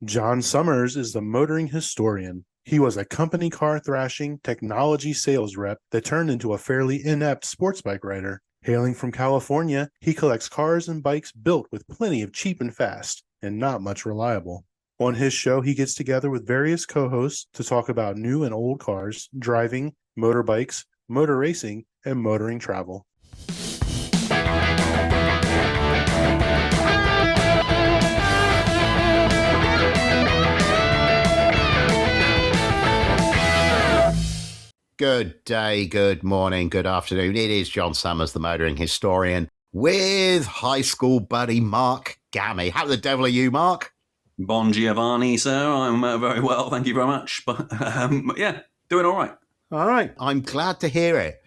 Jon Summers is the motoring historian. He was a company car thrashing technology sales rep that turned into a fairly inept sports bike rider. Hailing from California, he collects cars and bikes built with plenty of cheap and fast, and not much reliable. On his show, he gets together with various co-hosts to talk about new and old cars, driving, motorbikes, motor racing, and motoring travel. Good day, good morning, good afternoon. It is Jon Summers, the motoring historian, with high school buddy Mark Gammie. How the devil are you, Mark? Bon Giovanni, sir. I'm very well, thank you very much. But yeah, doing all right. All right. I'm glad to hear it.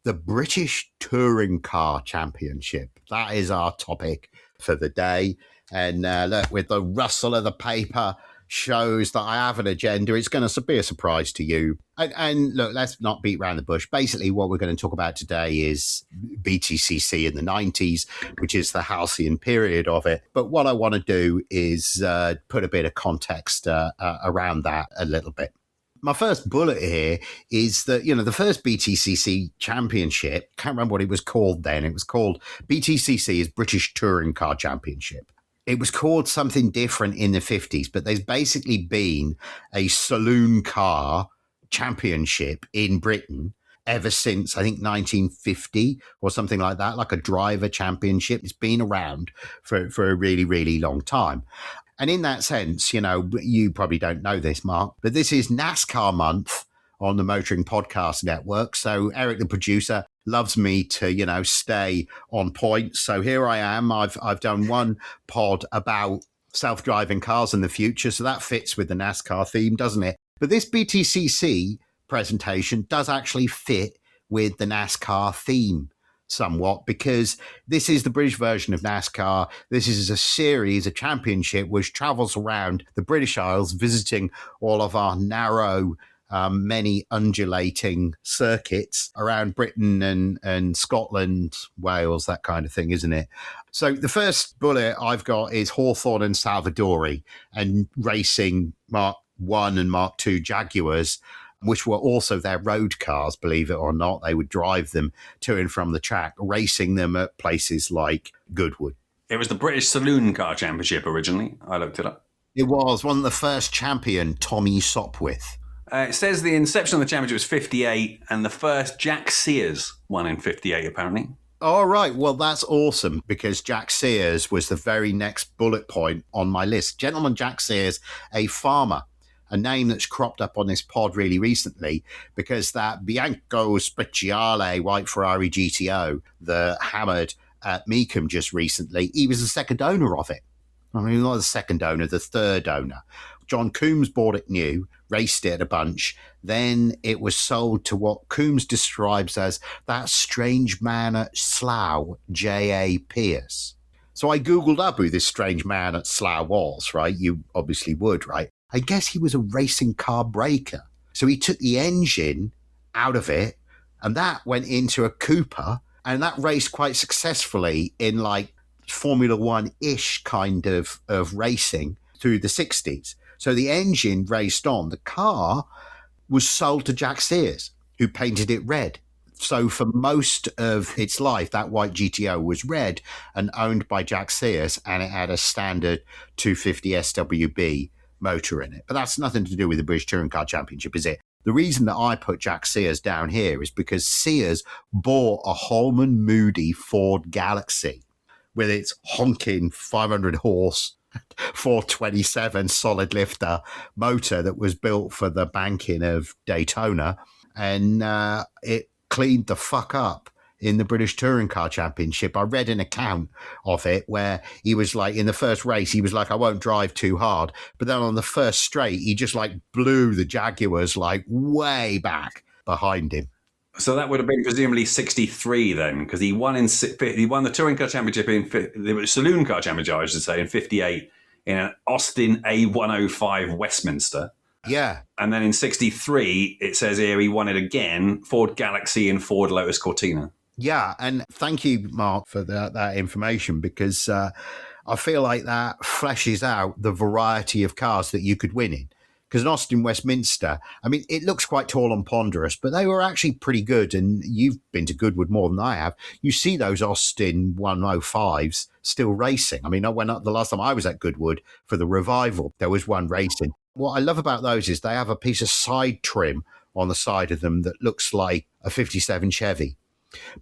The British Touring Car Championship. That is our topic for the day. And look, with the rustle of the paper shows that I have an agenda. It's going to be a surprise to you. And look, let's not beat around the bush. Basically, what we're going to talk about today is BTCC in the 90s, which is the halcyon period of it. But what I want to do is put a bit of context around that a little bit. My first bullet here is that, the first BTCC championship, can't remember what it was called then. It was called BTCC is British Touring Car Championship. It was called something different in the 50s, but there's basically been a saloon car championship in Britain ever since, I think, 1950 or something like that, like a driver championship. It's been around for a really, really long time. And in that sense, you probably don't know this, Mark, but this is NASCAR month on the Motoring Podcast Network. So Eric, the producer, loves me to, stay on point. So here I am. I've done one pod about self-driving cars in the future. So that fits with the NASCAR theme, doesn't it? But this BTCC presentation does actually fit with the NASCAR theme somewhat, because this is the British version of NASCAR. This is a series, a championship, which travels around the British Isles, visiting all of our narrow, many undulating circuits around Britain and Scotland, Wales, that kind of thing, isn't it? So the first bullet I've got is Hawthorne and Salvadori and racing Mark I and Mark II Jaguars, which were also their road cars, believe it or not. They would drive them to and from the track, racing them at places like Goodwood. It was the British Saloon Car Championship originally. I looked it up. It was one of the first champion, Tommy Sopwith. It says the inception of the championship was 58, and the first Jack Sears won in 58, apparently. All right. Well, that's awesome, because Jack Sears was the very next bullet point on my list. Gentleman Jack Sears, a farmer, a name that's cropped up on this pod really recently, because that Bianco Speciale white Ferrari GTO, the hammered at Meekham just recently, he was the second owner of it. I mean, not the second owner, the third owner. John Coombs bought it new, raced it a bunch. Then it was sold to what Coombs describes as that strange man at Slough, J.A. Pierce. So I Googled up who this strange man at Slough was, right? You obviously would, right? I guess he was a racing car breaker. So he took the engine out of it, and that went into a Cooper, and that raced quite successfully in like Formula One-ish kind of racing through the 60s. So the engine raced on. The car was sold to Jack Sears, who painted it red. So for most of its life, that white GTO was red and owned by Jack Sears, and it had a standard 250 SWB motor in it. But that's nothing to do with the British Touring Car Championship, is it? The reason that I put Jack Sears down here is because Sears bought a Holman Moody Ford Galaxie with its honking 500 horse 427 solid lifter motor that was built for the banking of Daytona, and it cleaned the fuck up in the British Touring Car Championship. I read an account of it where he was like, in the first race, he was like, I won't drive too hard. But then on the first straight, he just like blew the Jaguars like way back behind him. So that would have been presumably 63 then, because he won the Touring Car Championship the Saloon Car Championship, I should say, in 58 in an Austin A105 Westminster. Yeah. And then in 63, it says here he won it again, Ford Galaxie and Ford Lotus Cortina. Yeah, and thank you, Mark, for that information, because I feel like that fleshes out the variety of cars that you could win in. Because in Austin, Westminster, I mean, it looks quite tall and ponderous, but they were actually pretty good. And you've been to Goodwood more than I have. You see those Austin 105s still racing. I mean, I went up the last time I was at Goodwood for the revival. There was one racing. What I love about those is they have a piece of side trim on the side of them that looks like a 57 Chevy.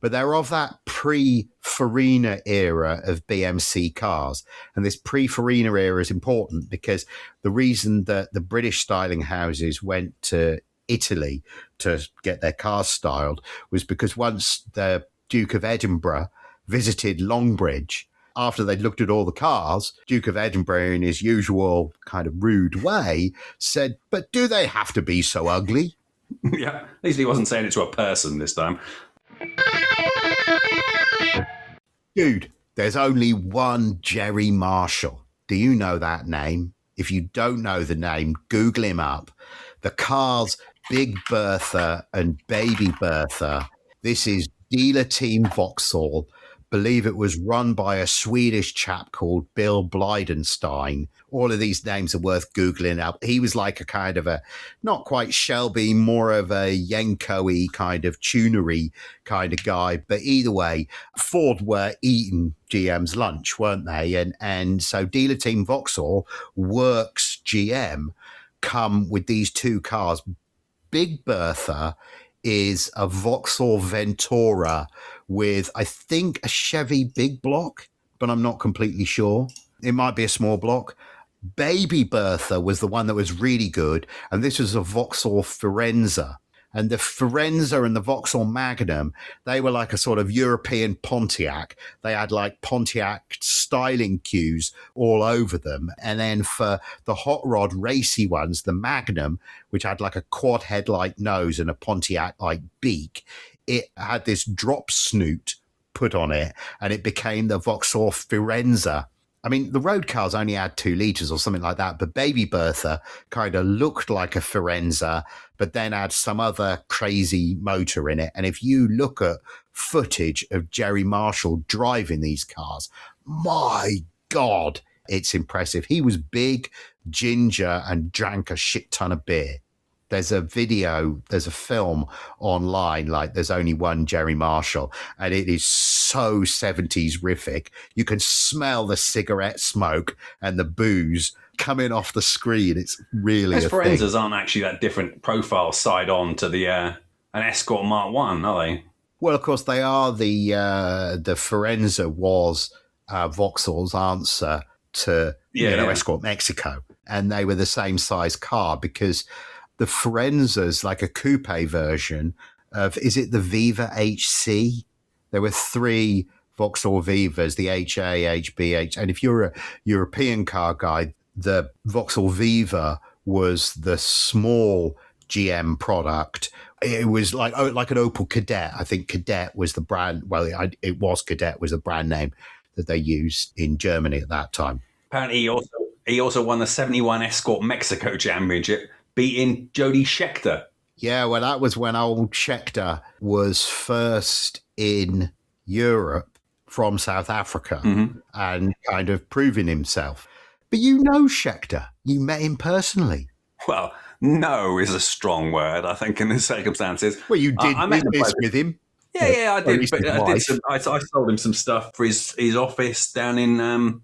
But they're of that pre-Farina era of BMC cars. And this pre-Farina era is important because the reason that the British styling houses went to Italy to get their cars styled was because once the Duke of Edinburgh visited Longbridge, after they'd looked at all the cars, Duke of Edinburgh, in his usual kind of rude way, said, "But do they have to be so ugly?" Yeah, at least he wasn't saying it to a person this time. Dude, there's only one Jerry Marshall. Do you know that name? If you don't know the name, Google him up. The cars Big Bertha and Baby Bertha. This is dealer team Vauxhall. Believe it was run by a Swedish chap called Bill Blydenstein. All of these names are worth Googling up. He was like a kind of a, not quite Shelby, more of a Yenko-y kind of tunery kind of guy. But either way, Ford were eating GM's lunch, weren't they? And so dealer team Vauxhall works GM come with these two cars. Big Bertha is a Vauxhall Ventura with, I think, a Chevy big block, but I'm not completely sure. It might be a small block. Baby Bertha was the one that was really good, and this was a Vauxhall Firenze. And the Firenze and the Vauxhall Magnum, they were like a sort of European Pontiac. They had like Pontiac styling cues all over them. And then for the hot rod racy ones, the Magnum, which had like a quad headlight nose and a Pontiac like beak, it had this drop snoot put on it, and it became the Vauxhall Firenze. I mean, the road cars only had 2 litres or something like that, but Baby Bertha kind of looked like a Firenze, but then had some other crazy motor in it. And if you look at footage of Jerry Marshall driving these cars, my God, it's impressive. He was big, ginger, and drank a shit ton of beer. There's a video, there's a film online, like there's only one Jerry Marshall, and it is so 70s riffic. You can smell the cigarette smoke and the booze coming off the screen. It's really Those a thing. Firenzas aren't actually that different profile side on to the an Escort Mark 1, are they? Well, of course, they are. The Firenze was Vauxhall's answer to Escort Mexico, and they were the same size car because the Firenze's like a coupe version of, is it the Viva HC? There were 3 Vauxhall Vivas, the HA, HB, and if you're a European car guy, the Vauxhall Viva was the small GM product. It was like an Opel Kadett. I think Kadett was the brand. Well, it was Kadett was the brand name that they used in Germany at that time. Apparently, he also won the 71 Escort Mexico Championship, beating Jody Scheckter. Yeah, well, that was when old Scheckter was first in Europe from South Africa and kind of proving himself. But you know Scheckter. You met him personally. Well, no is a strong word, I think, in the circumstances. Well, you did business with him. Yeah, I did. But I sold him some stuff for his office down in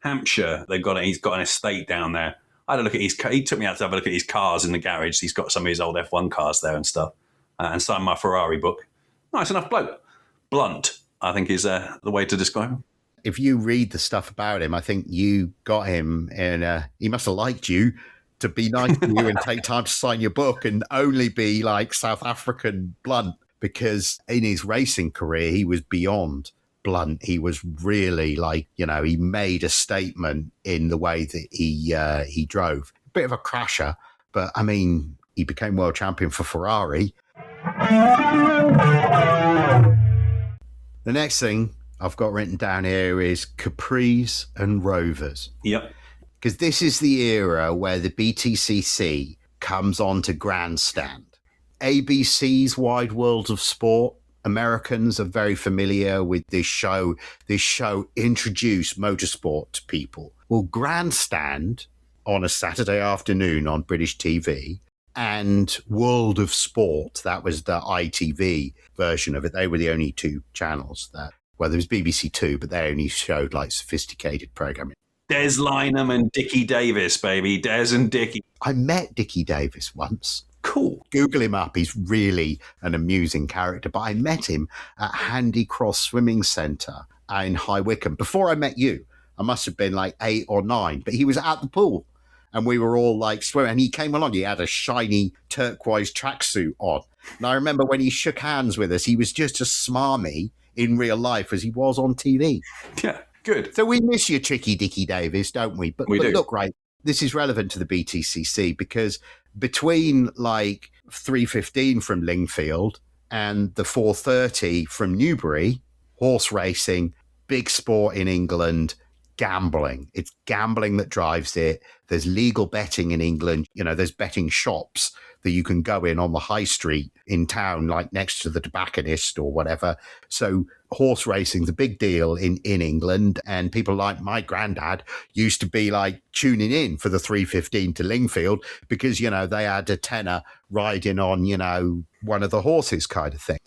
Hampshire. He's got an estate down there. I had a look at he took me out to have a look at his cars in the garage. He's got some of his old F1 cars there and stuff, and signed my Ferrari book. Nice enough bloke. Blunt, I think, is the way to describe him. If you read the stuff about him, I think you got him, and he must have liked you to be nice to you and take time to sign your book and only be like South African blunt, because in his racing career, he was beyond blunt. He was really like, he made a statement in the way that he drove. A bit of a crasher, but I mean, he became world champion for Ferrari. The next thing I've got written down here is Capris and Rovers. Yep. Because this is the era where the BTCC comes on to grandstand. ABC's Wide World of Sport, Americans are very familiar with this show. This show introduced motorsport to people. Well, Grandstand on a Saturday afternoon on British TV and World of Sport, that was the ITV version of it. They were the only two channels that, well, there was BBC Two, but they only showed like sophisticated programming. Des Lynam and Dickie Davis, baby. Des and Dickie. I met Dickie Davis once. Cool. Google him up. He's really an amusing character. But I met him at Handy Cross Swimming Centre in High Wycombe. Before I met you, I must have been like 8 or 9. But he was at the pool and we were all like swimming. And he came along. He had a shiny turquoise tracksuit on. And I remember when he shook hands with us, he was just as smarmy in real life as he was on TV. Yeah, good. So we miss you, Tricky Dickie Davis, don't we? But do. Look, right, this is relevant to the BTCC because between like 3:15 from Lingfield and the 4:30 from Newbury, horse racing, big sport in England, gambling. It's gambling that drives it. There's legal betting in England. You know, there's betting shops that you can go in on the high street in town, like next to the tobacconist or whatever. So horse racing's a big deal in England. And people like my granddad used to be like tuning in for the 3:15 to Lingfield because, you know, they had a tenner riding on, you know, one of the horses kind of thing.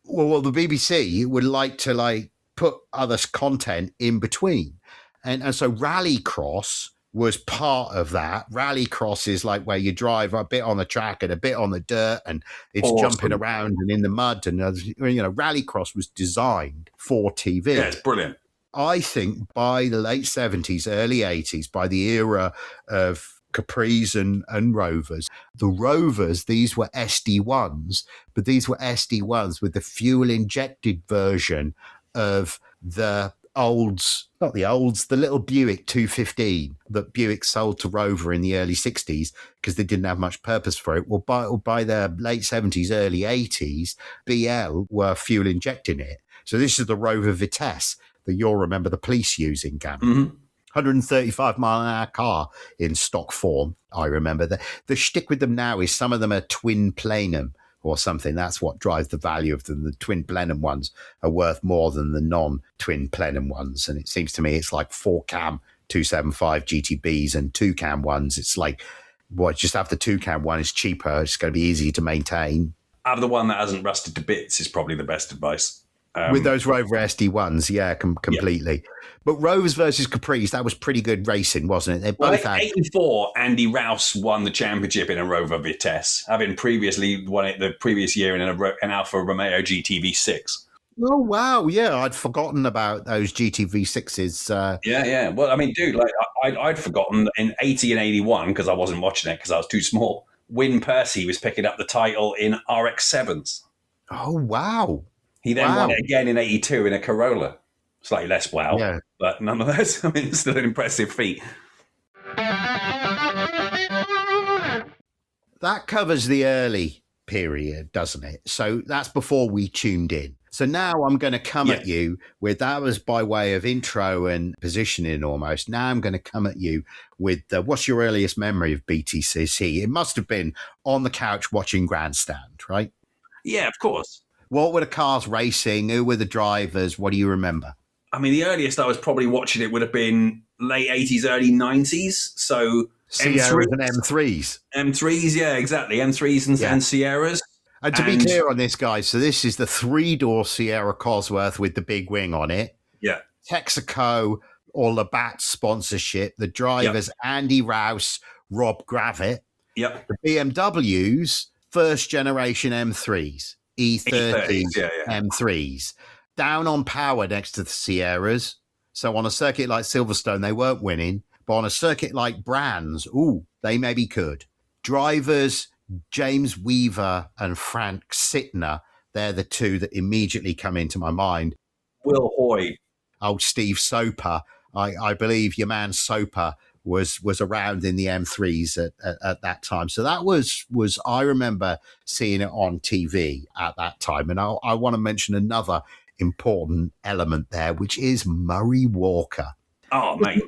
Well, the BBC would like to like put other content in between. And so Rallycross was part of that. Rallycross is like where you drive a bit on the track and a bit on the dirt and it's jumping around and in the mud. And, you know, Rallycross was designed for TV. Yeah, it's brilliant. I think by the late 70s, early 80s, by the era of Capris and Rovers, the Rovers, these were SD1s, but these were SD1s with the fuel-injected version of the the little Buick 215 that Buick sold to Rover in the early 60s because they didn't have much purpose for it. Well, by the late 70s, early 80s, BL were fuel injecting it. So this is the Rover Vitesse that you'll remember the police using, Gammie. Mm-hmm. 135 mile an hour car in stock form. I remember that. The shtick with them now is some of them are twin plenum or something. That's what drives the value of them. The twin plenum ones are worth more than the non-twin plenum ones. And it seems to me it's like 4-cam 275 GTBs and 2-cam ones. It's like, just have the 2-cam one is cheaper. It's going to be easy to maintain. Have the one that hasn't rusted to bits is probably the best advice. With those Rover SD1s, yeah, completely. Yeah. But Rovers versus Capris, that was pretty good racing, wasn't it? They both had 84. Andy Rouse won the championship in a Rover Vitesse, having previously won it the previous year in an Alfa Romeo GTV6. Oh wow, yeah, I'd forgotten about those GTV6s. Yeah. Well, I mean, dude, like I'd forgotten in 80 and 81 because I wasn't watching it because I was too small. Win Percy was picking up the title in RX7s. Oh wow. He then won it again in 82 in a Corolla. Slightly less but nonetheless, I mean, it's still an impressive feat. That covers the early period, doesn't it? So that's before we tuned in. So now I'm going to come at you with, that was by way of intro and positioning almost. Now I'm going to come at you with, what's your earliest memory of BTCC? It must have been on the couch watching Grandstand, right? Yeah, of course. What were the cars racing? Who were the drivers? What do you remember? I mean, the earliest I was probably watching it would have been late 80s, early 90s. So Sierras and M3s. M3s, yeah, exactly. M3s and Sierras. And to be clear on this, guys, so this is the 3-door Sierra Cosworth with the big wing on it. Yeah. Texaco or Labatt sponsorship. The drivers, Andy Rouse, Rob Gravitt. Yep. The BMWs, first generation M3s. E30s, M3s. Down on power next to the Sierras. So on a circuit like Silverstone, they weren't winning. But on a circuit like Brands, they maybe could. Drivers, James Weaver and Frank Sittner, they're the two that immediately come into my mind. Will Hoy. Old Steve Soper. I believe your man Soper was around in the M3s at that time. So that was I remember seeing it on TV at that time. And I want to mention another important element there, which is Murray Walker. Oh, mate.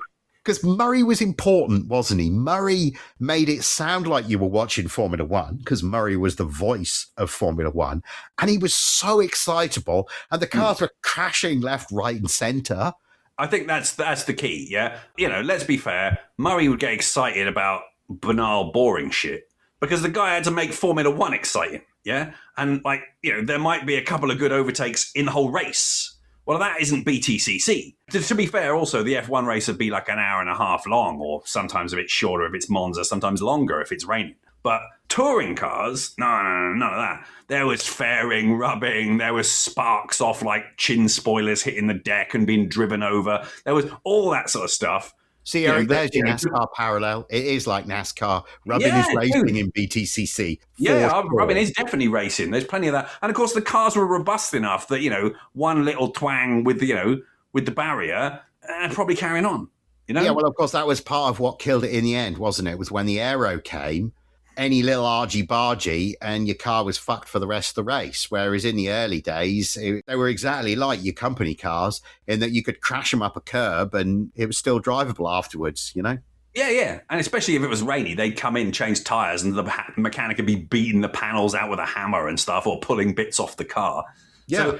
Because Murray was important, wasn't he? Murray made it sound like you were watching Formula One, because Murray was the voice of Formula One. And he was so excitable, and the cars were crashing left, right, and centre. I think that's the key, yeah? Let's be fair. Murray would get excited about banal, boring shit because the guy had to make Formula One exciting, yeah? And, there might be a couple of good overtakes in the whole race. Well, that isn't BTCC. To be fair, also, the F1 race would be like an hour and a half long, or sometimes a bit shorter if it's Monza, sometimes longer if it's raining. But touring cars, no, none of that. There was fairing, rubbing, there was sparks off like chin spoilers hitting the deck and being driven over. There was all that sort of stuff. See, Eric, there's your NASCAR parallel. It is like NASCAR. Rubbing is racing in BTCC. Rubbing is definitely racing. There's plenty of that. And of course, the cars were robust enough that, one little twang with the barrier and probably carrying on. Yeah, well, of course, that was part of what killed it in the end, wasn't it? It was when the aero came, any little argy-bargy, and your car was fucked for the rest of the race. Whereas in the early days, they were exactly like your company cars in that you could crash them up a curb and it was still drivable afterwards, Yeah. And especially if it was rainy, they'd come in, change tyres, and the mechanic would be beating the panels out with a hammer and stuff or pulling bits off the car. Yeah.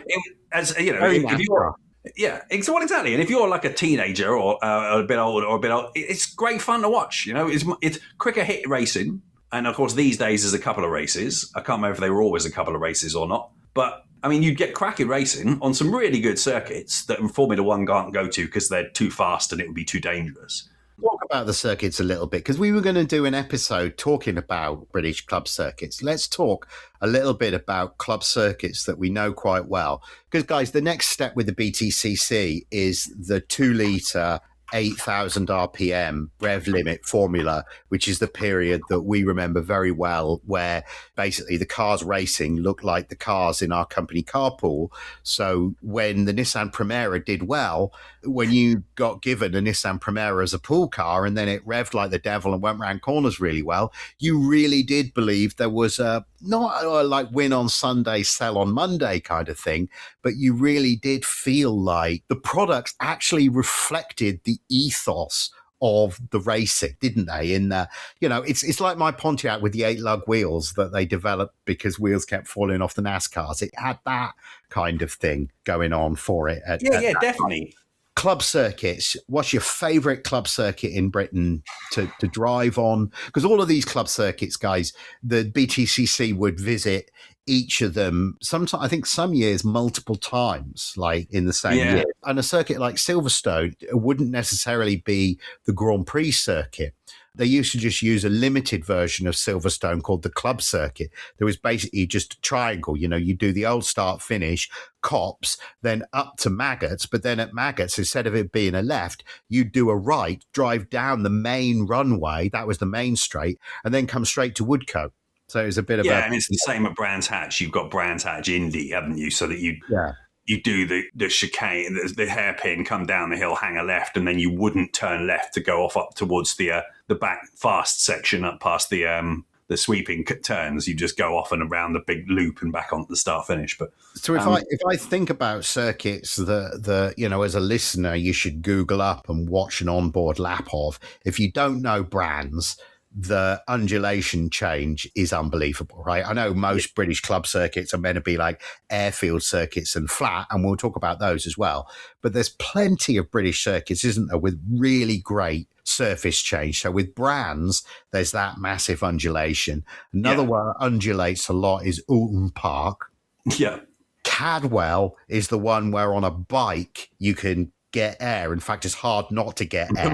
So, if you're... Yeah, exactly. And if you're like a teenager or a bit old, it's great fun to watch. It's quicker hit racing. And of course, these days there's a couple of races. I can't remember if they were always a couple of races or not. But you'd get cracking racing on some really good circuits that Formula One can't go to because they're too fast and it would be too dangerous. Talk about the circuits a little bit, because we were going to do an episode talking about British club circuits. Let's talk a little bit about club circuits that we know quite well. Because, guys, the next step with the BTCC is the 2-litre 8,000 RPM rev limit formula, which is the period that we remember very well, where basically the cars racing looked like the cars in our company carpool. So when the Nissan Primera did well, when you got given a Nissan Primera as a pool car and then it revved like the devil and went round corners really well, you really did believe there was not like win on Sunday, sell on Monday kind of thing, but you really did feel like the products actually reflected the ethos of the racing, didn't they? It's like my Pontiac with the 8-lug wheels that they developed because wheels kept falling off the NASCARs. It had that kind of thing going on for it. Definitely. Time. Club circuits. What's your favourite club circuit in Britain to drive on? Because all of these club circuits, guys, the BTCC would visit each of them, sometimes I think some years multiple times, like in the same year. And a circuit like Silverstone wouldn't necessarily be the Grand Prix circuit. They used to just use a limited version of Silverstone called the club circuit. There was basically just a triangle. You do the old start finish, Cops, then up to Maggots. But then at Maggots, instead of it being a left, you'd do a right, drive down the main runway. That was the main straight, and then come straight to Woodcote. So it was a bit of and it's the same at Brands Hatch. You've got Brands Hatch Indy, haven't you? So that you do the chicane, the hairpin, come down the hill, hang a left, and then you wouldn't turn left to go off up towards the back fast section up past the sweeping turns. You just go off and around the big loop and back onto the start finish. But so if I think about circuits that as a listener you should Google up and watch an onboard lap of, if you don't know brands, the undulation change is unbelievable, right? I know most British club circuits are meant to be like airfield circuits and flat, and we'll talk about those as well. But there's plenty of British circuits, isn't there, with really great surface change. So with Brands, there's that massive undulation. Another one that undulates a lot is Alton Park. Yeah. Cadwell is the one where on a bike you can get air. In fact, it's hard not to get air.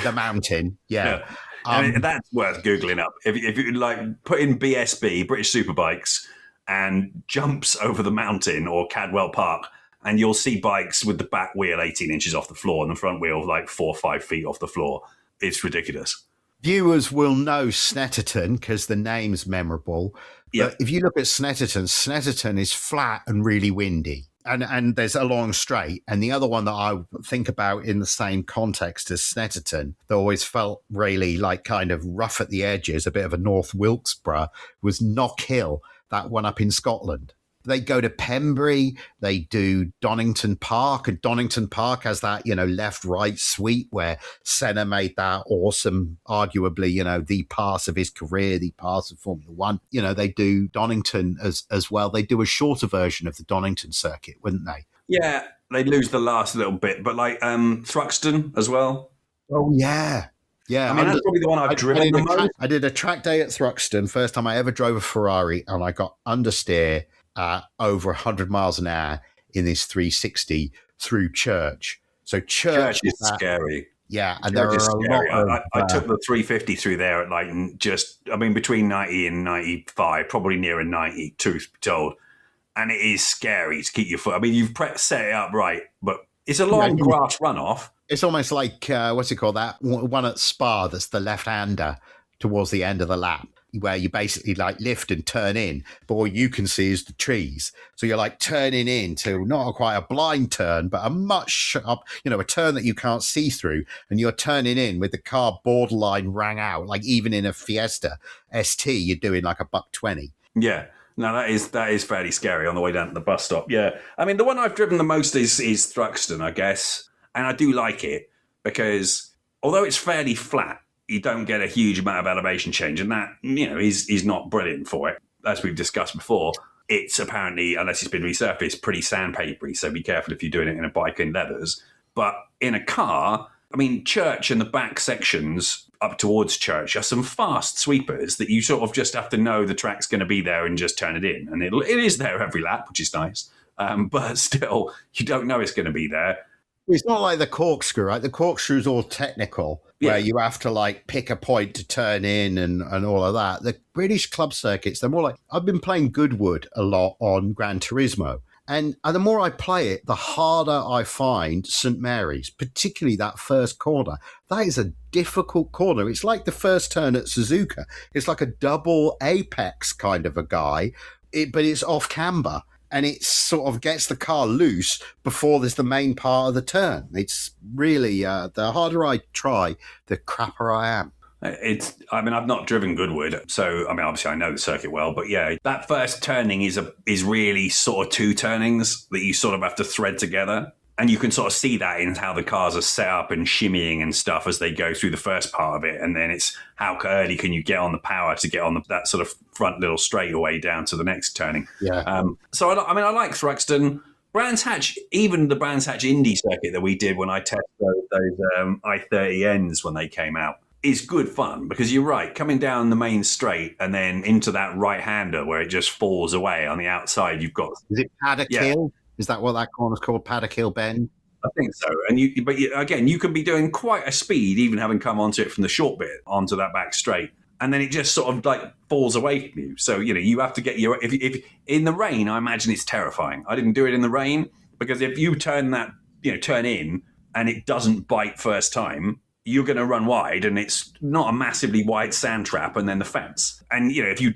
The mountain, yeah. That's worth Googling up. If you put in BSB, British Superbikes, and jumps over the mountain or Cadwell Park, and you'll see bikes with the back wheel 18 inches off the floor and the front wheel 4 or 5 feet off the floor. It's ridiculous. Viewers will know Snetterton because the name's memorable. But if you look at Snetterton is flat and really windy. And there's a long straight. And the other one that I think about in the same context as Snetterton that always felt really like kind of rough at the edges, a bit of a North Wilkesboro, was Knockhill, that one up in Scotland. They go to Pembury, they do Donington Park, and Donington Park has that, left-right sweep where Senna made that awesome, arguably, the pass of his career, the pass of Formula One. They do Donington as well. They do a shorter version of the Donington circuit, wouldn't they? Yeah, they lose the last little bit, but like Thruxton as well. Oh, yeah. Yeah, I mean, that's probably the one I've driven the most. I did a track day at Thruxton, first time I ever drove a Ferrari, and I got understeer over 100 miles an hour in this 360 through Church. So Church is scary. Yeah, and Church is scary. I took the 350 through there at between 90 and 95, probably near a 90, truth be told. And it is scary to keep your foot. I mean, you've set it up right, but it's a long grass runoff. It's almost like, what's it called, that one at Spa that's the left-hander towards the end of the lap, where you basically like lift and turn in, but all you can see is the trees. So you're like turning into not quite a blind turn, but a much sharp, a turn that you can't see through. And you're turning in with the car borderline rang out, like even in a Fiesta ST, you're doing like $120. Yeah. No, that is fairly scary on the way down to the bus stop. Yeah. I mean, the one I've driven the most is Thruxton, I guess. And I do like it because although it's fairly flat, you don't get a huge amount of elevation change. And that, is not brilliant for it. As we've discussed before, it's apparently, unless it's been resurfaced, pretty sandpapery. So be careful if you're doing it in a bike in leathers. But in a car, I mean, Church and the back sections up towards Church are some fast sweepers that you sort of just have to know the track's going to be there and just turn it in. And it is there every lap, which is nice. But still, you don't know it's going to be there. It's not like the corkscrew, right? The corkscrew's all technical, where you have to like pick a point to turn in and all of that. The British club circuits, they're more like, I've been playing Goodwood a lot on Gran Turismo. And the more I play it, the harder I find St. Mary's, particularly that first corner. That is a difficult corner. It's like the first turn at Suzuka. It's like a double apex kind of a guy, but it's off camber. And it sort of gets the car loose before there's the main part of the turn. It's really, the harder I try, the crapper I am. I've not driven Goodwood, so, obviously I know the circuit well, but yeah, that first turning is really sort of two turnings that you sort of have to thread together. And you can sort of see that in how the cars are set up and shimmying and stuff as they go through the first part of it. And then it's how early can you get on the power to get on that sort of front little straightaway down to the next turning. Yeah. So, I like Thruxton. Brands Hatch, even the Brands Hatch Indy circuit that we did when I tested those i30Ns when they came out, is good fun because you're right, coming down the main straight and then into that right-hander where it just falls away on the outside, you've got... Is it Paddock Hill? Is that what that corner's called, Paddock Hill Bend? I think so. And again, you can be doing quite a speed, even having come onto it from the short bit onto that back straight. And then it just sort of like falls away from you. So, you have to get if in the rain, I imagine it's terrifying. I didn't do it in the rain because if you turn in and it doesn't bite first time, you're going to run wide and it's not a massively wide sand trap and then the fence. And, if you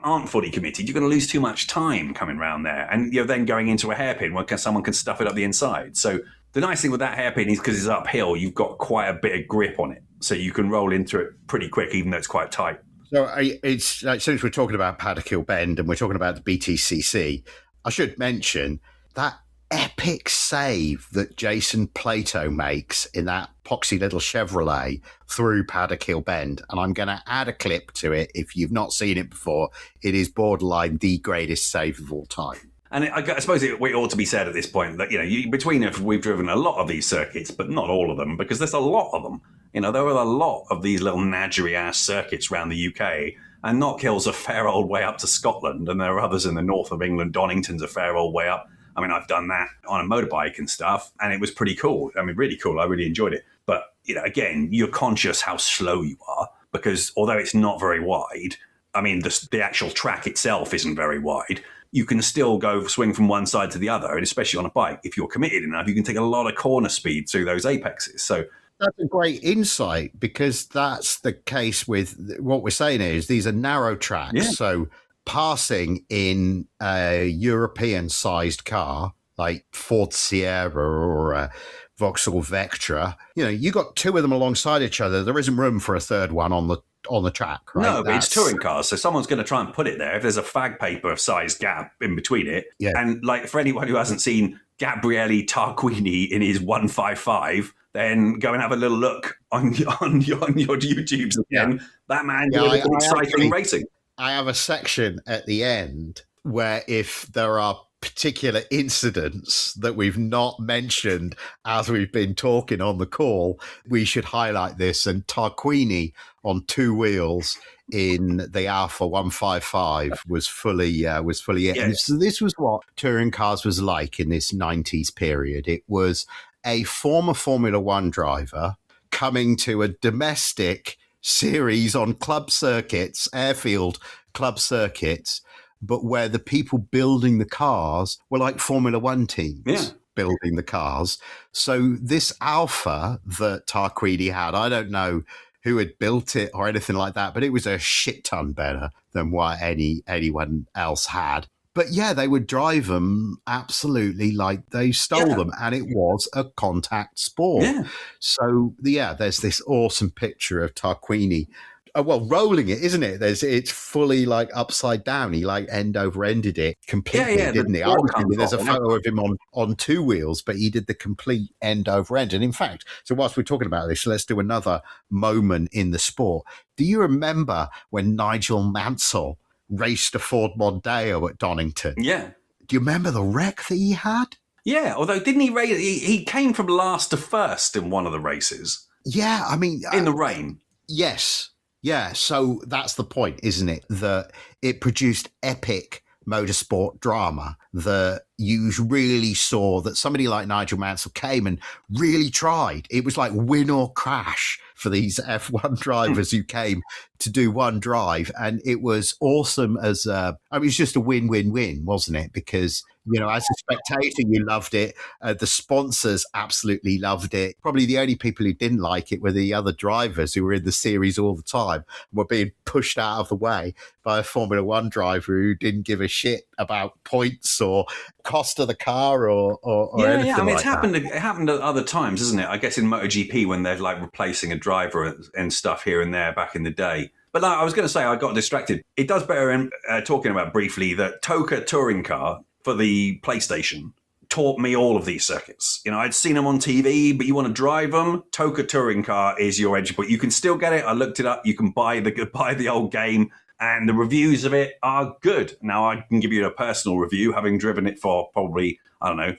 aren't fully committed, you're going to lose too much time coming around there. And you're then going into a hairpin where someone can stuff it up the inside. So the nice thing with that hairpin is because it's uphill, you've got quite a bit of grip on it. So you can roll into it pretty quick, even though it's quite tight. So it's since we're talking about Paddock Hill Bend and we're talking about the BTCC, I should mention that epic save that Jason Plato makes in that poxy little Chevrolet through Paddock Hill Bend. And I'm going to add a clip to it. If you've not seen it before, it is borderline the greatest save of all time. And I suppose it ought to be said at this point that, between us, we've driven a lot of these circuits, but not all of them, because there's a lot of them. There are a lot of these little nadgery-ass circuits around the UK. And Knockhill's a fair old way up to Scotland. And there are others in the north of England. Donington's a fair old way up. I've done that on a motorbike and stuff, and it was pretty cool. Really cool. I really enjoyed it. But, again, you're conscious how slow you are because although it's not very wide, the actual track itself isn't very wide. You can still swing from one side to the other, and especially on a bike, if you're committed enough, you can take a lot of corner speed through those apexes. So that's a great insight because that's the case with what we're saying is these are narrow tracks. Yeah. So passing in a European-sized car like Ford Sierra or a Vauxhall Vectra, you got two of them alongside each other. There isn't room for a third one on the on the track, right? No, but it's touring cars, so someone's going to try and put it there. If there's a fag paper size gap in between it, and like for anyone who hasn't seen Gabriele Tarquini in his 155, then go and have a little look on your YouTubes again. That man doing cycling racing. I have a section at the end where if there are particular incidents that we've not mentioned as we've been talking on the call, we should highlight this. And Tarquini on two wheels in the Alfa 155 was fully it. And so this was what touring cars was like in this 90s period. It was a former Formula One driver coming to a domestic series on club circuits, airfield club circuits, but where the people building the cars were like Formula One teams building the cars. So this Alfa that Tarquini had, I don't know who had built it or anything like that, but it was a shit ton better than what anyone else had. But yeah, they would drive them absolutely like they stole them, and it was a contact sport. Yeah. So there's this awesome picture of Tarquini. Rolling it, isn't it? It's fully like upside down. He like end over ended it completely, didn't he? I was thinking there's a photo of him on two wheels, but he did the complete end over end. And in fact, so whilst we're talking about this, let's do another moment in the sport. Do you remember when Nigel Mansell raced a Ford Mondeo at Donington? Yeah. Do you remember the wreck that he had? Yeah, although didn't he race? He came from last to first in one of the races. Yeah, I mean, in the rain. Yes. Yeah, so that's the point, isn't it? That it produced epic motorsport drama that you really saw that somebody like Nigel Mansell came and really tried. It was like win or crash for these F1 drivers who came to do one drive. And it was awesome it was just a win-win-win, wasn't it? Because, you know, as a spectator, you loved it. The sponsors absolutely loved it. Probably the only people who didn't like it were the other drivers who were in the series all the time and were being pushed out of the way by a Formula One driver who didn't give a shit about points or cost of the car or anything. I mean, like it happened at other times, isn't it? I guess in MotoGP when they're like replacing a driver and stuff here and there back in the day. But like, I was going to say, I got distracted. It does bear in talking about briefly that TOCA Touring Car for the PlayStation taught me all of these circuits. You know, I'd seen them on TV, but you want to drive them, TOCA Touring Car is your edge. But you can still get it. I looked it up. You can buy the old game, and the reviews of it are good. Now, I can give you a personal review, having driven it for probably,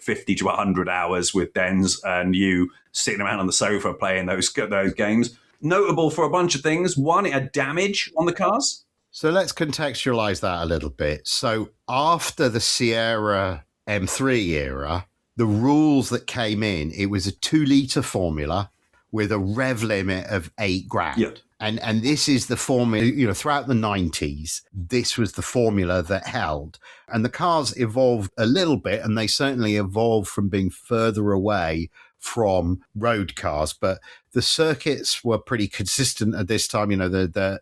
50 to 100 hours with Dens and you sitting around on the sofa playing those games. Notable for a bunch of things. One, it had damage on the cars. So let's contextualize that a little bit. So after the Sierra M3 era, the rules that came in, it was a 2-litre formula with a rev limit of 8 grand. Yep. And this is the formula, you know, throughout the 90s, this was the formula that held. And the cars evolved a little bit, and they certainly evolved from being further away from road cars, but the circuits were pretty consistent at this time. You know,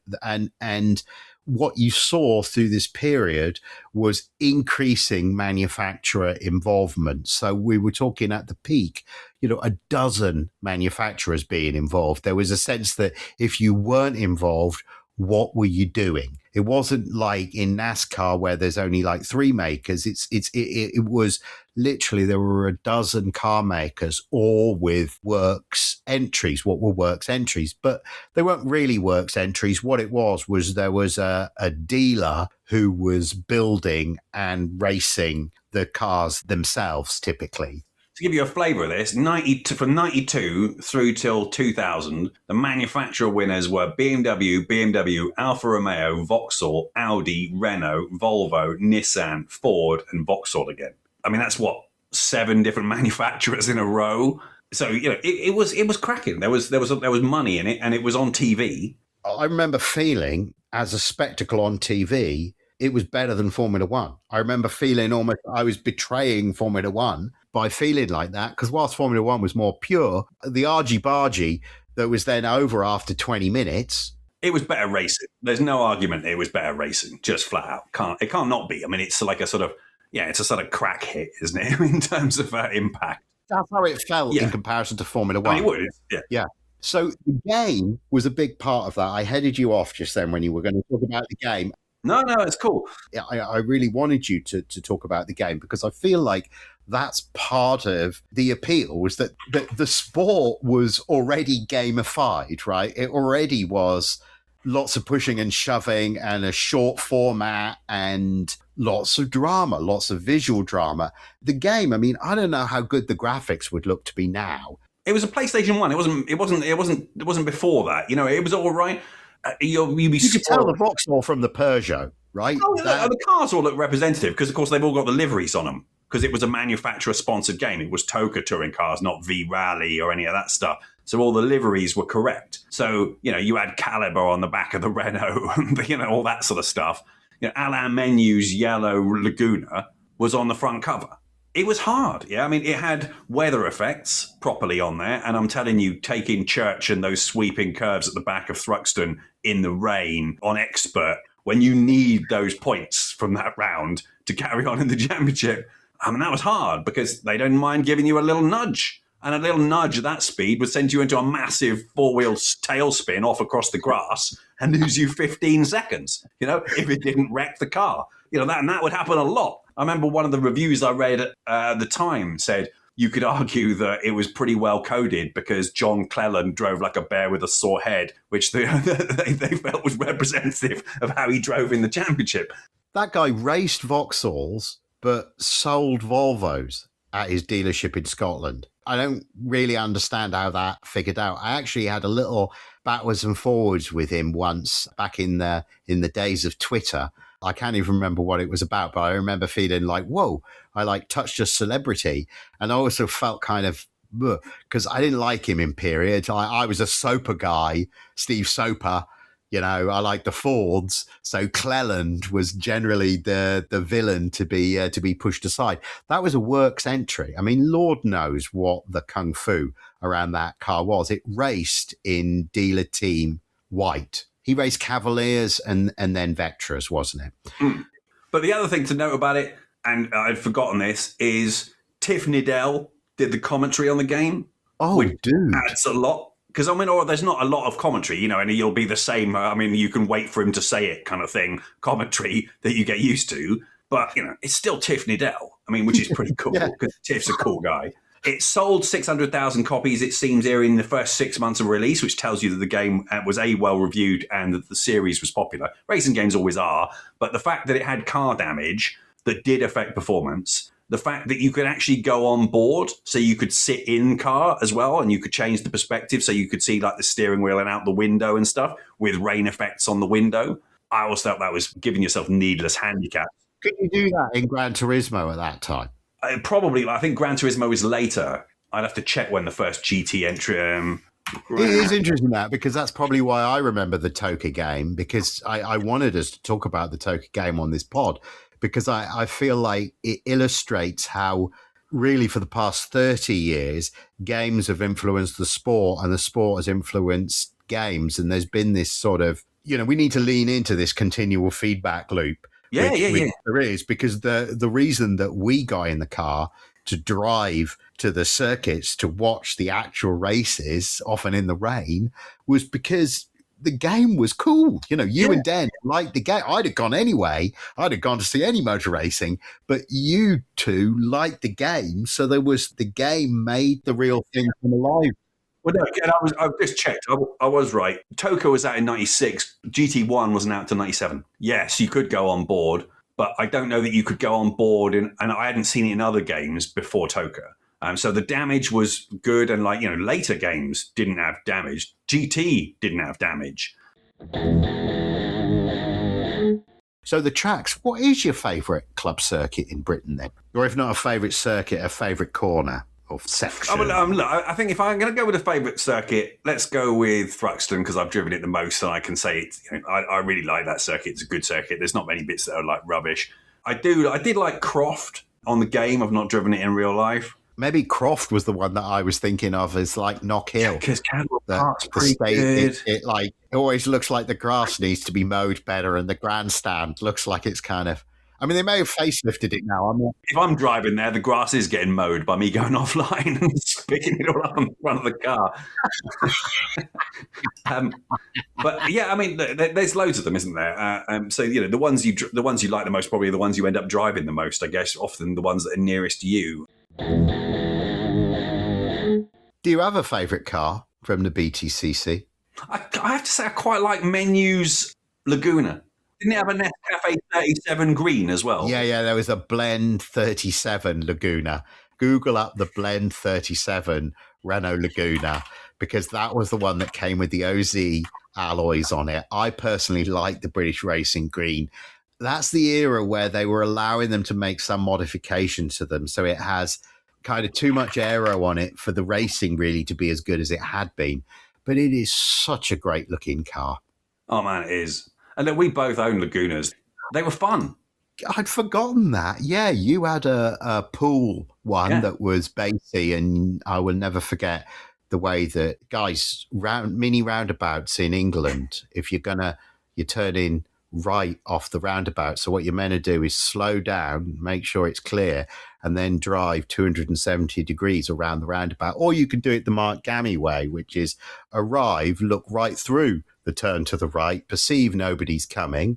and what you saw through this period was increasing manufacturer involvement. So we were talking at the peak, you know, a dozen manufacturers being involved. There was a sense that if you weren't involved, what were you doing? It wasn't like in NASCAR where there's only like 3 makers. It was literally there were a dozen car makers, all with works entries. What were works entries? But they weren't really works entries. What it was there was a dealer who was building and racing the cars themselves, typically. To give you a flavour of this, from 92 through till 2000, the manufacturer winners were BMW, Alfa Romeo, Vauxhall, Audi, Renault, Volvo, Nissan, Ford, and Vauxhall again. I mean, that's 7 different manufacturers in a row. So, you know, it was cracking. There was money in it, and it was on TV. I remember feeling, as a spectacle on TV, it was better than Formula One. I remember feeling almost I was betraying Formula One by feeling like that, because whilst Formula One was more pure, the argy-bargy that was then over after 20 minutes... It was better racing. There's no argument it was better racing, just flat out. It can't not be. I mean, it's like a sort of, it's a sort of crack hit, isn't it, in terms of impact. That's how it felt in comparison to Formula One. I mean, it would, yeah. So the game was a big part of that. I headed you off just then when you were going to talk about the game. No, it's cool. I really wanted you to talk about the game because I feel like that's part of the appeal, was that the sport was already gamified, right? It already was lots of pushing and shoving and a short format and lots of drama, lots of visual drama. The game, I mean, I don't know how good the graphics would look to be now. It was a PlayStation 1. It wasn't before that. You know, it was all right. You could tell the Vauxhall from the Peugeot, right? Oh, the cars all look representative because, of course, they've all got the liveries on them because it was a manufacturer-sponsored game. It was TOCA Touring Cars, not V-Rally or any of that stuff. So all the liveries were correct. So, you know, you had Caliber on the back of the Renault, you know, all that sort of stuff. You know, Alain Menu's yellow Laguna was on the front cover. It was hard, yeah. I mean, it had weather effects properly on there. And I'm telling you, taking Church and those sweeping curves at the back of Thruxton in the rain on Expert, when you need those points from that round to carry on in the championship, I mean, that was hard because they don't mind giving you a little nudge. And a little nudge at that speed would send you into a massive four-wheel tailspin off across the grass and lose you 15 seconds, you know, if it didn't wreck the car. You know, that would happen a lot. I remember one of the reviews I read at the time said you could argue that it was pretty well coded because John Cleland drove like a bear with a sore head, which they felt was representative of how he drove in the championship. That guy raced Vauxhalls but sold Volvos at his dealership in Scotland. I don't really understand how that figured out. I actually had a little backwards and forwards with him once back in the days of Twitter. I can't even remember what it was about, but I remember feeling like, whoa, I like touched a celebrity. And I also felt kind of, because I didn't like him in period. I was a Soper guy, Steve Soper. You know, I like the Fords, so Cleland was generally the villain to be pushed aside. That was a works entry. I mean, Lord knows what the kung fu around that car was. It raced in dealer team white. He raced Cavaliers and then Vectras, wasn't it? Mm. But the other thing to note about it, and I'd forgotten this, is Tiff Needell did the commentary on the game. Oh, which dude, adds a lot. Because, I mean, there's not a lot of commentary, you know, and you'll be the same. I mean, you can wait for him to say it kind of thing, commentary that you get used to. But, you know, it's still Tiff Needell. I mean, which is pretty cool because Tiff's a cool guy. It sold 600,000 copies, it seems, here in the first 6 months of release, which tells you that the game was well-reviewed and that the series was popular. Racing games always are. But the fact that it had car damage that did affect performance, the fact that you could actually go on board, so you could sit in car as well, and you could change the perspective, so you could see like the steering wheel and out the window and stuff with rain effects on the window. I always thought that was giving yourself needless handicaps. Could you do that in Gran Turismo at that time? Probably. I think Gran Turismo is later. I'd have to check when the first GT entry. It is interesting that, because that's probably why I remember the TOCA game, because I wanted us to talk about the TOCA game on this pod, because I feel like it illustrates how really for the past 30 years, games have influenced the sport and the sport has influenced games. And there's been this sort of, you know, we need to lean into this continual feedback loop. Yeah. There is, because the reason that we got in the car to drive to the circuits to watch the actual races, often in the rain, was because the game was cool. You know, you and Dan liked the game. I'd have gone anyway. I'd have gone to see any motor racing, but you two liked the game. So the game made the real thing come alive. Well, no, again, I've just checked. I was right. TOCA was out in 96. GT1 wasn't out until 97. Yes, you could go on board, but I don't know that you could go on board. And I hadn't seen it in other games before TOCA. So the damage was good. And like, you know, later games didn't have damage. GT didn't have damage. So the tracks, what is your favourite club circuit in Britain then? Or if not a favourite circuit, a favourite corner? Section. Look, I think if I'm going to go with a favourite circuit, let's go with Thruxton, because I've driven it the most, and I can say it's, you know, I really like that circuit. It's a good circuit. There's not many bits that are like rubbish. I did like Croft on the game. I've not driven it in real life. Maybe Croft was the one that I was thinking of as like Knockhill. Because Cadwell Park's pretty good. It always looks like the grass needs to be mowed better, and the grandstand looks like it's kind of. I mean, they may have facelifted it now. If I'm driving there, the grass is getting mowed by me going offline. picking it all up on the front of the car. But yeah, I mean, there's loads of them, isn't there? So the ones you like the most, probably the ones you end up driving the most. I guess often the ones that are nearest you. Do you have a favourite car from the BTCC? I have to say, I quite like Menu's Laguna. Didn't it have a Nescafe 37 green as well? Yeah, there was a Blend 37 Laguna. Google up the Blend 37 Renault Laguna, because that was the one that came with the OZ alloys on it. I personally like the British Racing Green. That's the era where they were allowing them to make some modifications to them. So it has kind of too much aero on it for the racing really to be as good as it had been. But it is such a great looking car. Oh, man, it is. And look, we both own Lagunas. They were fun. I'd forgotten that. Yeah, you had a pool one that was bassy, and I will never forget the way that guys mini roundabouts in England. If you're turning right off the roundabout. So what you're meant to do is slow down, make sure it's clear, and then drive 270 degrees around the roundabout. Or you can do it the Mark Gammie way, which is arrive, look right through the turn to the right, perceive nobody's coming,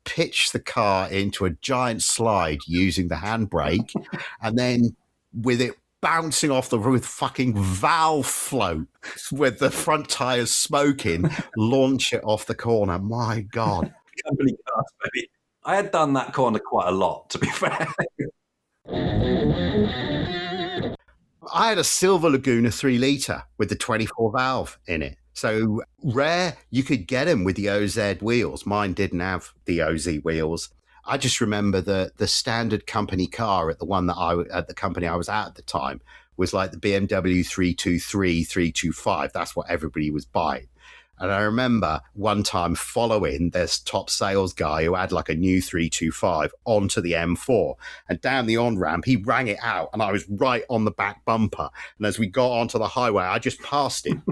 pitch the car into a giant slide using the handbrake, and then with it bouncing off the roof, fucking valve float with the front tires smoking, launch it off the corner. My God. Company cars, baby. I had done that corner quite a lot, to be fair. I had a silver Laguna 3 litre with the 24 valve in it. So rare, you could get them with the OZ wheels. Mine didn't have the OZ wheels. I just remember the standard company car at the company I was at the time was like the BMW 323, 325. That's what everybody was buying. And I remember one time following this top sales guy who had like a new 325 onto the M4, and down the on-ramp, he rang it out and I was right on the back bumper. And as we got onto the highway, I just passed him.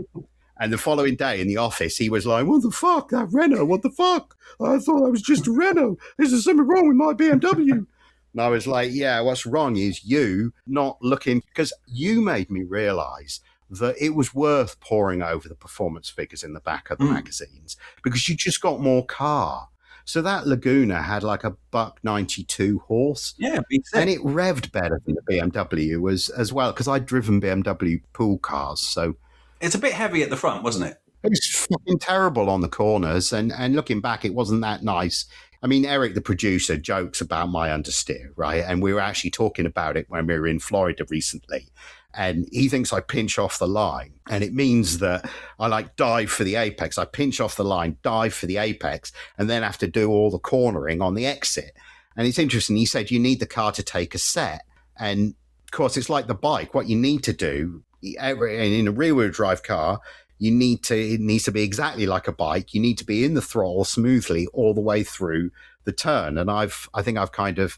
And the following day in the office, he was like, what the fuck, that Renault, what the fuck? I thought that was just a Renault. Is there something wrong with my BMW? And I was like, yeah, what's wrong is you not looking, because you made me realise that it was worth poring over the performance figures in the back of the magazines, because you just got more car. So that Laguna had like a $192 horse. Yeah, and it revved better than the BMW as well, because I'd driven BMW pool cars. So it's a bit heavy at the front, wasn't it? It was fucking terrible on the corners, and looking back, it wasn't that nice. I mean, Eric, the producer, jokes about my understeer, right? And we were actually talking about it when we were in Florida recently. And he thinks I pinch off the line. And it means that I like dive for the apex. I pinch off the line, dive for the apex, and then have to do all the cornering on the exit. And it's interesting. He said, you need the car to take a set. And of course, it's like the bike. What you need to do in a rear-wheel drive car, it needs to be exactly like a bike. You need to be in the throttle smoothly all the way through the turn. And I think I've kind of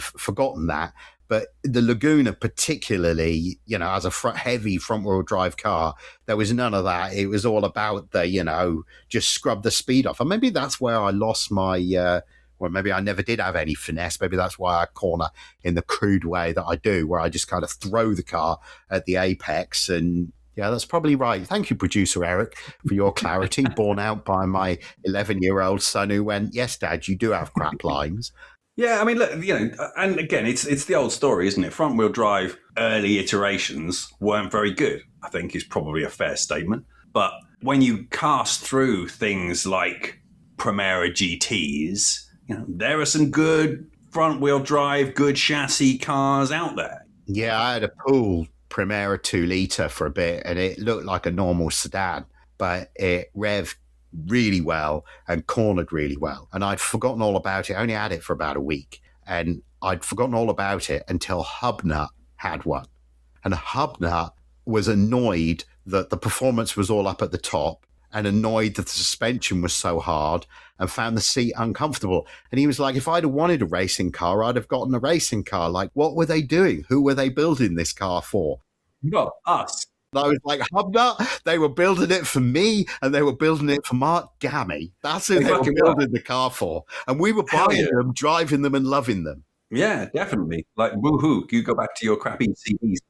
forgotten that. But the Laguna, particularly, as a heavy front-wheel drive car, there was none of that. It was all about the, just scrub the speed off. And maybe that's where I lost my, or maybe I never did have any finesse. Maybe that's why I corner in the crude way that I do, where I just kind of throw the car at the apex. And yeah, that's probably right. Thank you, producer Eric, for your clarity, borne out by my 11-year-old son who went, yes, Dad, you do have crap lines. Yeah, I mean, look, and again, it's the old story, isn't it? Front-wheel drive early iterations weren't very good, I think is probably a fair statement. But when you cast through things like Primera GTs, there are some good front-wheel drive, good chassis cars out there. Yeah, I had a pool Primera 2 litre for a bit, and it looked like a normal sedan, but it revved really well and cornered really well. And I'd forgotten all about it. I only had it for about a week, and I'd forgotten all about it until Hubnut had one. And Hubnut was annoyed that the performance was all up at the top and annoyed that the suspension was so hard and found the seat uncomfortable. And he was like, if I'd have wanted a racing car, I'd have gotten a racing car. Like, what were they doing? Who were they building this car for? Well, us. I was like, Hubnut, they were building it for me, and they were building it for Mark Gammie. That's who they were building the car for. And we were buying them, driving them, and loving them. Yeah, definitely. Like, woohoo, you go back to your crappy CDs.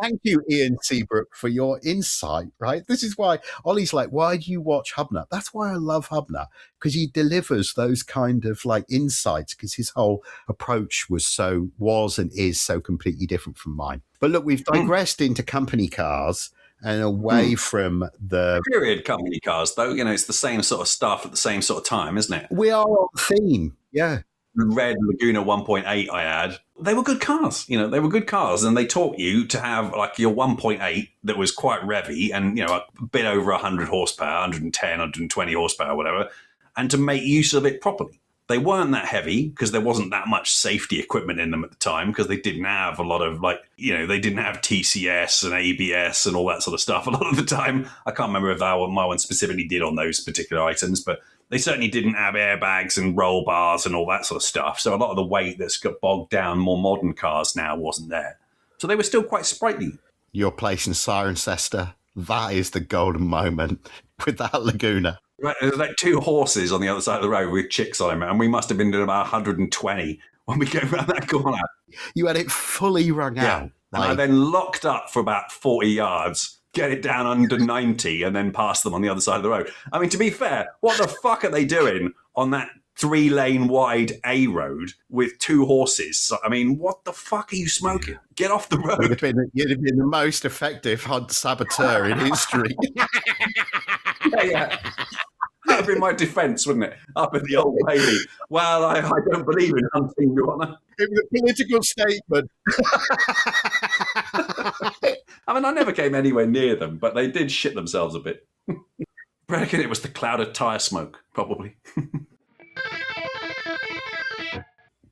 Thank you, Ian Seabrook, for your insight, right? This is why Ollie's like, why do you watch Hubner? That's why I love Hubner, because he delivers those kind of like insights, because his whole approach was and is so completely different from mine. But look, we've digressed into company cars and away from the period company cars, though. It's the same sort of stuff at the same sort of time, isn't it? We are on theme, yeah. The red Laguna 1.8 I had, they were good cars. They were good cars, and they taught you to have like your 1.8 that was quite revvy and, a bit over 100 horsepower, 110, 120 horsepower, whatever, and to make use of it properly. They weren't that heavy because there wasn't that much safety equipment in them at the time, because they didn't have a lot of they didn't have TCS and ABS and all that sort of stuff a lot of the time. I can't remember if my one specifically did on those particular items, but they certainly didn't have airbags and roll bars and all that sort of stuff. So a lot of the weight that's got bogged down more modern cars now wasn't there. So they were still quite sprightly. Your place in Cirencester, that is the golden moment with that Laguna. There's like two horses on the other side of the road with chicks on them, and we must have been doing about 120 when we came around that corner. You had it fully wrung out. And I then locked up for about 40 yards, get it down under 90, and then pass them on the other side of the road. I mean, to be fair, what the fuck are they doing on that 3-lane wide A road with two horses? I mean, what the fuck are you smoking? Get off the road. You'd have been the most effective hunt saboteur in history. Yeah. That would be my defence, wouldn't it? Up at the Old Bailey. Well, I don't believe in hunting, Your Honour. It was a political statement. I mean, I never came anywhere near them, but they did shit themselves a bit. I reckon it was the cloud of tyre smoke, probably.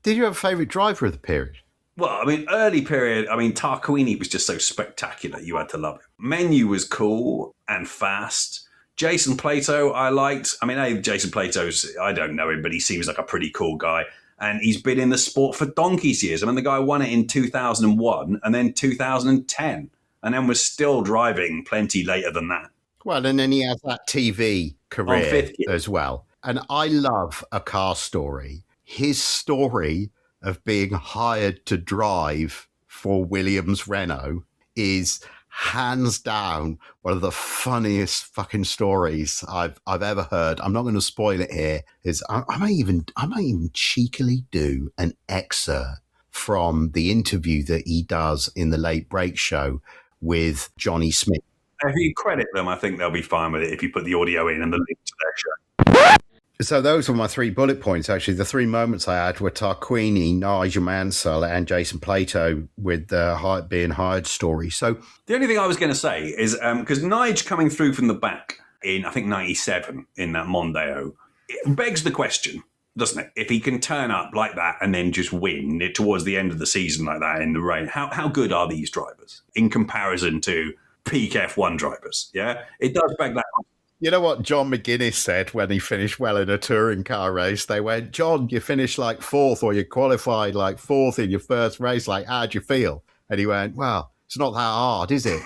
Did you have a favourite driver of the period? Well, I mean, early period, Tarquini was just so spectacular. You had to love it. Menu was cool and fast. Jason Plato, I liked. Jason Plato's, I don't know him, but he seems like a pretty cool guy. And he's been in the sport for donkey's years. The guy won it in 2001 and then 2010, and then was still driving plenty later than that. Well, and then he has that TV career as well. And I love a car story. His story of being hired to drive for Williams Renault is hands down one of the funniest fucking stories I've ever heard. I'm not going to spoil it here. I might even cheekily do an excerpt from the interview that he does in the Late Break Show with Johnny Smith. If you credit them, I think they'll be fine with it if you put the audio in and the link to their show. So those were my 3 bullet points, actually. The 3 moments I had were Tarquini, Nigel Mansell, and Jason Plato with the being hired story. So the only thing I was going to say is, because Nigel coming through from the back in, I think, 97 in that Mondeo, it begs the question, doesn't it? If he can turn up like that and then just win it towards the end of the season like that in the rain, how good are these drivers in comparison to peak F1 drivers? Yeah, it does beg that question. You know what John McGuinness said when he finished well in a touring car race? They went, John, you finished like 4th, or you qualified like 4th in your first race. Like, how'd you feel? And he went, well, it's not that hard, is it?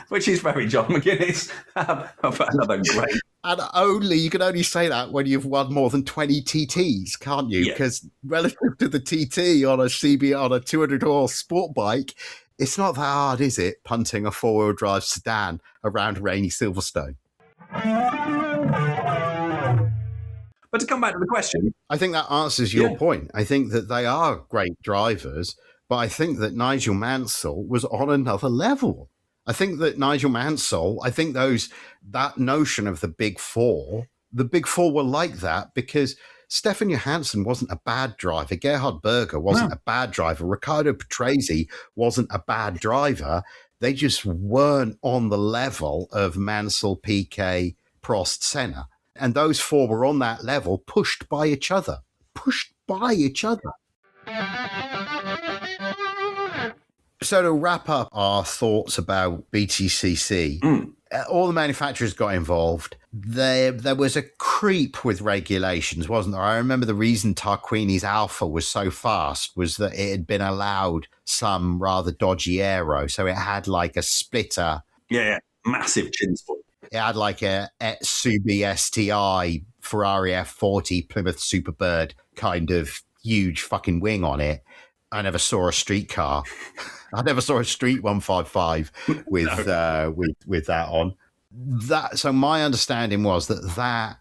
Which is very John McGuinness. Another great. And you can only say that when you've won more than 20 TTs, can't you? Because relative to the TT on a 200 horse sport bike, it's not that hard, is it? Punting a 4-wheel drive sedan around rainy Silverstone. But to come back to the question, I think that answers your point. I think that they are great drivers, but I think that Nigel Mansell was on another level. I think that Nigel Mansell, that notion of the Big Four were like that because Stefan Johansson wasn't a bad driver. Gerhard Berger wasn't a bad driver. Riccardo Patrese wasn't a bad driver. They just weren't on the level of Mansell, Piquet, Prost, Senna. And those 4 were on that level, pushed by each other. So to wrap up our thoughts about BTCC, all the manufacturers got involved. There was a creep with regulations, wasn't there? I remember the reason Tarquini's Alpha was so fast was that it had been allowed some rather dodgy aero. So it had like a splitter. Yeah, massive chin sport. It had like a Subi STI Ferrari F40 Plymouth Superbird kind of huge fucking wing on it. I never saw a street car. I never saw a street 155 with with that on. So my understanding was that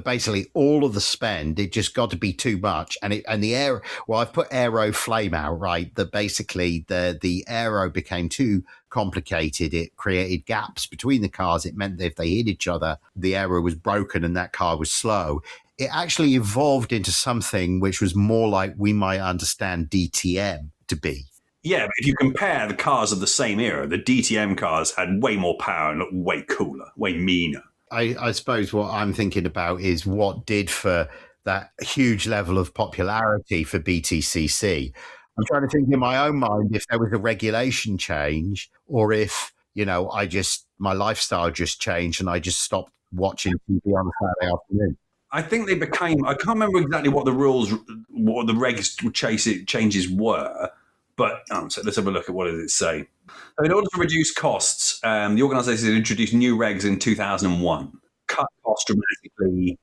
basically all of the spend, it just got to be too much, and the aero. Well, I've put aero flame out, right? That basically the aero became too complicated. It created gaps between the cars. It meant that if they hit each other, the aero was broken and that car was slow. It actually evolved into something which was more like we might understand DTM to be. Yeah, but if you compare the cars of the same era, the DTM cars had way more power and looked way cooler, way meaner. I suppose what I'm thinking about is what did for that huge level of popularity for BTCC. I'm trying to think in my own mind if there was a regulation change or if, my lifestyle just changed and I just stopped watching TV on a Saturday afternoon. I think they became, I can't remember exactly what the rules, what the regs changes were, but so let's have a look at what does it say. So in order to reduce costs, the organisation introduced new regs in 2001. Cut costs dramatically.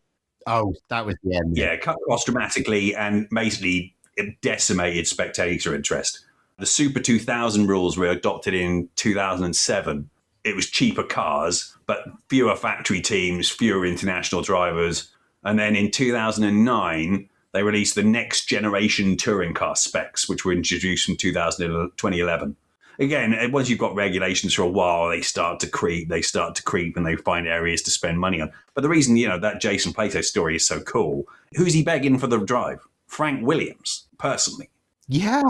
Oh, that was the end. Yeah, cut costs dramatically and basically it decimated spectator interest. The Super 2000 rules were adopted in 2007. It was cheaper cars, but fewer factory teams, fewer international drivers. And then in 2009, they released the next generation touring car specs, which were introduced from 2011. Again, once you've got regulations for a while, they start to creep, and they find areas to spend money on. But the reason, that Jason Plato story is so cool, who's he begging for the drive? Frank Williams, personally. Yeah.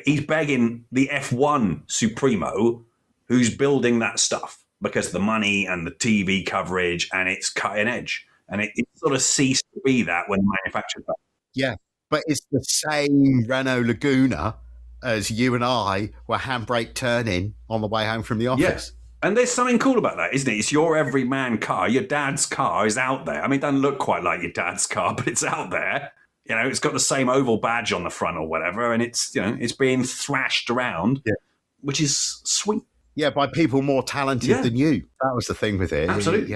He's begging the F1 Supremo, who's building that stuff because of the money and the TV coverage, and it's cutting edge. And it sort of ceased to be that when manufactured that. Yeah, but it's the same Renault Laguna as you and I were handbrake turning on the way home from the office. Yes. And there's something cool about that, isn't it? It's your everyman car. Your dad's car is out there. I mean, it doesn't look quite like your dad's car, but it's out there. It's got the same oval badge on the front or whatever, and it's being thrashed around, which is sweet. Yeah, by people more talented than you. That was the thing with it. Absolutely.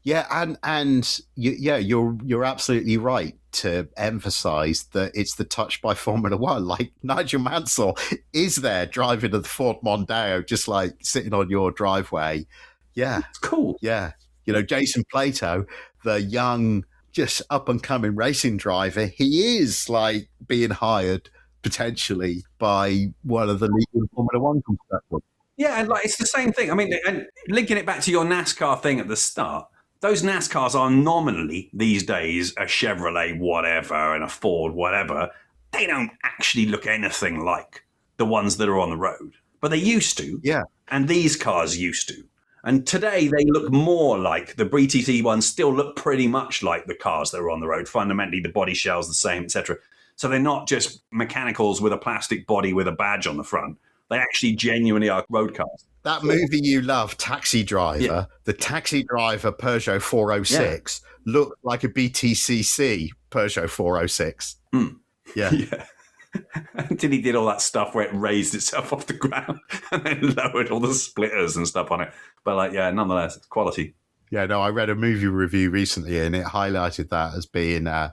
Yeah, and you're absolutely right to emphasise that it's the touch by Formula One. Like Nigel Mansell is there driving the Ford Mondeo, just like sitting on your driveway. Yeah, it's cool. Yeah, Jason Plato, the young, just up and coming racing driver, he is like being hired potentially by one of the leading Formula One constructors. Yeah, and it's the same thing. I mean, and linking it back to your NASCAR thing at the start. Those NASCARs are nominally, these days, a Chevrolet whatever and a Ford whatever. They don't actually look anything like the ones that are on the road. But they used to. Yeah. And these cars used to. And today they look more like the BTCC ones still look pretty much like the cars that are on the road. Fundamentally, the body shell's the same, etc. So they're not just mechanicals with a plastic body with a badge on the front. They actually genuinely are road cars. That movie you love, Taxi Driver, the Taxi Driver Peugeot 406 looked like a BTCC Peugeot 406. Mm. Yeah. Until he did all that stuff where it raised itself off the ground and then lowered all the splitters and stuff on it. But nonetheless, it's quality. Yeah, no, I read a movie review recently and it highlighted that as being a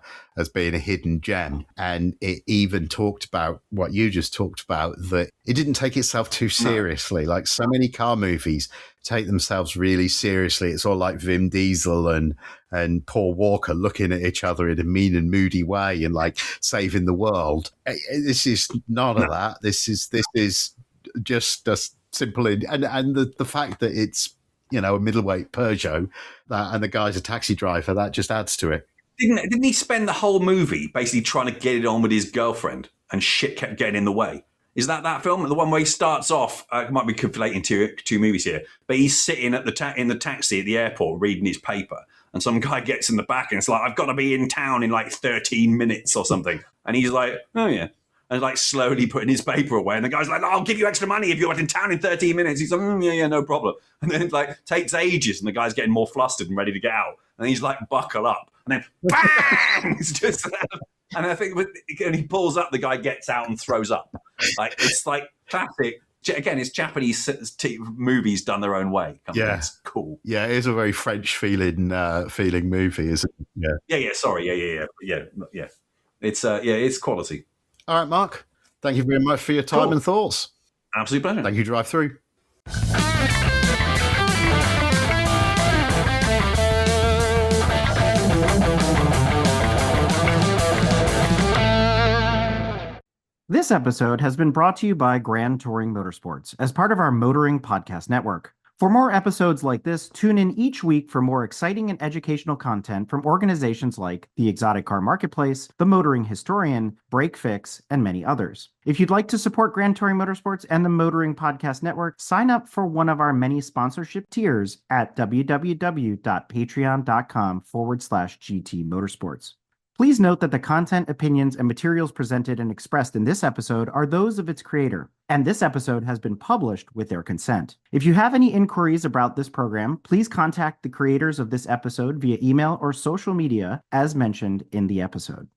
hidden gem. And it even talked about what you just talked about, that it didn't take itself too seriously. Like so many car movies take themselves really seriously. It's all like Vin Diesel and Paul Walker looking at each other in a mean and moody way and like saving the world. This is none of that. This is just a simple, and the fact that it's, a middleweight Peugeot, and the guy's a taxi driver, that just adds to it. Didn't he spend the whole movie basically trying to get it on with his girlfriend and shit kept getting in the way? Is that film? The one where he starts off, it might be conflating two movies here, but he's sitting at in the taxi at the airport reading his paper and some guy gets in the back and it's like, I've got to be in town in 13 minutes or something. And he's like, oh yeah. And slowly putting his paper away. And the guy's like, I'll give you extra money if you're in town in 13 minutes. He's like, yeah, no problem. And then takes ages and the guy's getting more flustered and ready to get out. And he's like, buckle up. And then bang! It's just, and I think when he pulls up, the guy gets out and throws up. It's classic. Again, it's Japanese movies done their own way. It's cool. Yeah, it is a very French feeling movie, isn't it? Yeah. Sorry. Yeah. It's it's quality. All right, Mark, Thank you very much for your time Cool. and thoughts. Absolute pleasure. Thank you, Drive Through. This episode has been brought to you by Grand Touring Motorsports as part of our Motoring Podcast Network. For more episodes like this, tune in each week for more exciting and educational content from organizations like the Exotic Car Marketplace, the Motoring Historian, Break Fix, and many others. If you'd like to support Grand Touring Motorsports and the Motoring Podcast Network, sign up for one of our many sponsorship tiers at www.patreon.com/GT Motorsports. Please note that the content, opinions, and materials presented and expressed in this episode are those of its creator, and this episode has been published with their consent. If you have any inquiries about this program, please contact the creators of this episode via email or social media as mentioned in the episode.